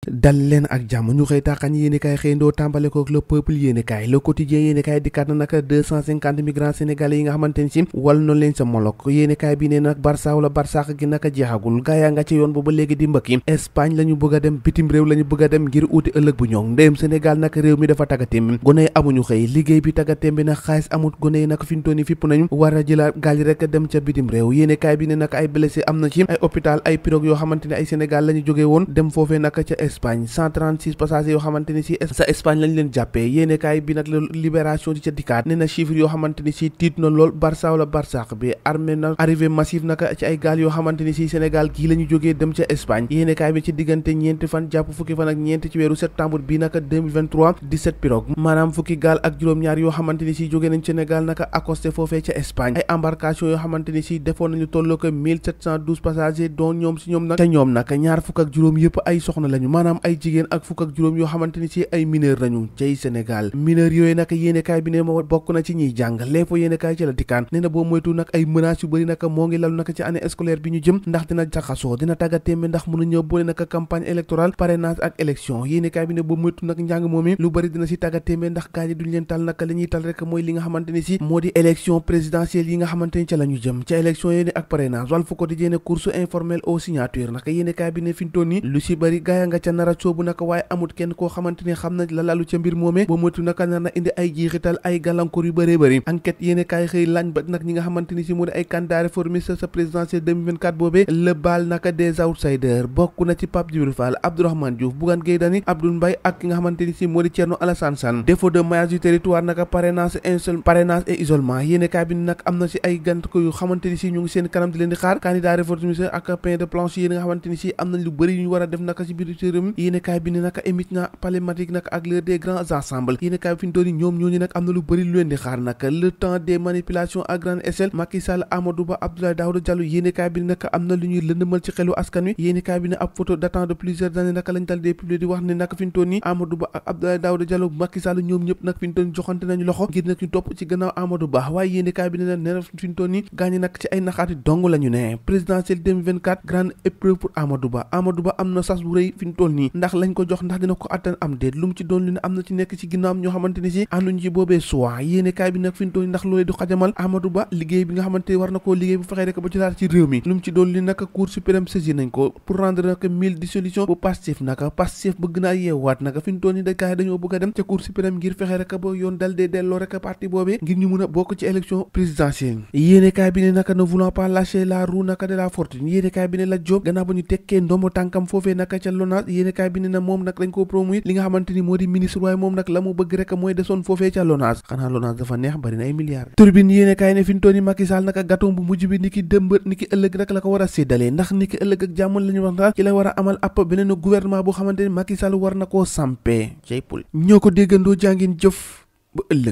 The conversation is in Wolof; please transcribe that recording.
dal leen ak jàmm ñu xëy tàqañ yéenekaay xëyndoo tàmbale ko le peuple yéenekaay le quotidien yéenekaay dikkaat na naka 250 migrants sénégalais yi nga xamante ni si wal noonu leen sa molok yéenekaay bi ne nag Barça wala Barsaax gi naka jeexagul gaayaa nga ci yoon ba léegi di mbëkki Espagne la ñu bëgg a dem bitim réew la ñu bëgg a dem ngir uti ëllëg bu ñoŋ ndéem Sénégal nag réew mi dafa taggatémbi gone yi amuñu xëy liggéey bi taggatémbi nag xaalis amut gone yi nag fi ñu toll nii fipp nañu war a jëlaat gaal yi rek dem ca bitim réew yéenekaay bi ne nag ay blessé am na ci ay hôpital ay pirogue yoo xamante ne ay Sénégal la ñu jógee woon dem foofee naka ca Espagne 136 passagers yoo xamante ni si sa Espagne lañ leen jàppee yéenekaay bi nag la libération di ca dikkaat ne na chiffres yoo xamante ni si tiit na lool Barça wala Barsaax bi armée na arrivé massif naka ci ay gaal yoo xamante ni si Sénégal gii la ñu jógee dem ca Espagne yéenekaay bi ci diggante ñeenti fan jàpp fukki fan ak ñeenti ci weeru septembre bi naka 2023 17 pirogue maanaam fukki gaal ak juróom-ñaar yoo xamante ni si jógee nañ Sénégal naka accosté foofee ca Espagne ay embarcation yoo xamante ni si defoon nañu tolloo ko 1712 passagers dont ñoom si ñoom nag te ñoom nag ñaar fukk ak juróom yëpp ay soxna lañu maanaam ay jigéen ak fukk ak juróom yoo xamante ni si ay mineur lañu cay Sénégal mineur yooyu nag yéenekaay bi ne moo bokk na ci ñiy jàng lépp yéenekaay ci la dikkaan nee na boo moytu nag ay menaces yu bëri nag moo ngi lalu nag ci année scolaire bi ñu jëm ndax dina jaxasoo dina tàggatémbe ndax mën a ñëw boole nag campagne électorale parrainage ak élection yéenekaay bi ne boo moytu nag njàng moomi lu bëri dina si tàggatémbe ndax gaañi duñ leen tal nag li ñuy tal rek mooy li nga xamante ni si moo di élection présidentielle yi nga xamante ni ca la ñu jëm ca élection yi ak parrainage Walf Quotidien ne course informelle aux signatures nag yéenekaay bi ne fi ñu toll nii lu si bëri gaaya nga ca nara soobu naka waaye amut kenn koo xamante ni xam na la lalu ca mbir moomee ba moytu naka nar na indi ay jeexital ay gàllankoor yu bëree bëri enquête yéene kaay xëy lañ ba nag ñi nga xamante ni si moo di ay candidat réformiste sa présidentielle 2024 boobee le bal naka des outsiders bokk na ci Pape Djibril Fall Abdourahmane Diouf Bougane Gueye Dany Abdoul Mbaye ak ki nga xamante ni si moo di Thierno Alassane Sall défaut de maillage du territoire naka parrainage et isolement yéene kaay bi nag am na si ay gant ko yu xamante ni si ñu ngi seen kanam di leen di xaar candidat réformiste ak pain de planche yéen nga xamante ni si am nañ lu bëri yu ñu war a def naka si biir réew mi yéene kaay bi ne naka émitent palématique nag ak l'heure des grands ensembles yéene kaay bi fi ñu toll nii ñoom ñooñu nag am na lu bëri lu leen di xaar nag le temps des manipulations à grande échelle Macky Sall Amadou Ba Abdoulaye Daouda Diallo yéene kaay bi ne nag am na lu ñuy lëndëmal ci xelu askan wi yéene kaay bi ne ab photo datant de plusieurs années naka lañ dal dee publier di wax ne nag fi ñu toll nii Amadou Ba ak Abdoulaye Daouda Diallo Macky Sall ñoom ñëpp nag fi ñu toll nii joxante nañu loxo ngir nag ñu topp ci gannaaw Amadou Ba waaye yéene kaay bi ne nag nee na fi ñu toll nii gaañi nag ci ay naxaati dong la ñu ne présidentielle 2024 grande épreuve pour Amadou Ba am na sas bu rëy fi ñu toll nii ndax lañ ko jox ndax dina ko attan am déet lu mu ci doon lu ne am na ci nekk ci ginnaawam ñoo xamante ni si ànduñ ci boobee soit yéene kaay bi nag fi ñu toll nii ndax loolee du xajamal Amadou Ba liggéey bi nga xamante war na koo liggéey bu fexee rek ba ci laal ci réew mi lu mu ci doon li nag Cour suprême saisir nañ ko pour rendre nag 1000 dissolution bu Pastef naka Pastef bëgg naa yeewaat naka fi ñu toll nii da gaay dañoo bëgg a dem ca Cour suprême ngir fexe rek ba yoon dal dee delloo rek parti boobee ngir ñu mun a bokk ci élection présidentielle yéene kaay bi ne naka ne voulant pas lâcher la roue naka de la fortune yéene kaay bi ne la Diop gannaaw ba ñu tekkee ndombo tànkam foofee naka ca LONASE yéene kaay bi ne na moom nag dañ koo promouvoir li nga xamante ni moo di ministre waaye moom nag la mu bëgg rek mooy desoon foofee ca LONASE xanaa LONASE dafa neex bari na ay milliards turbine yéene kaay ne fi ñu toll nii Macky Sall naka gâteau bu mujj bi ni ki dëmb ni ki ëllëg rek la ko war a séddalee ndax ni ki ëllëg ak jàmm la ñu wax daal ci la war a amal app beneen gouvernement boo xamante ni Macky Sall war na koo sampee cay pul ñoo ko déggandoo jàngin jëf ba ëllëg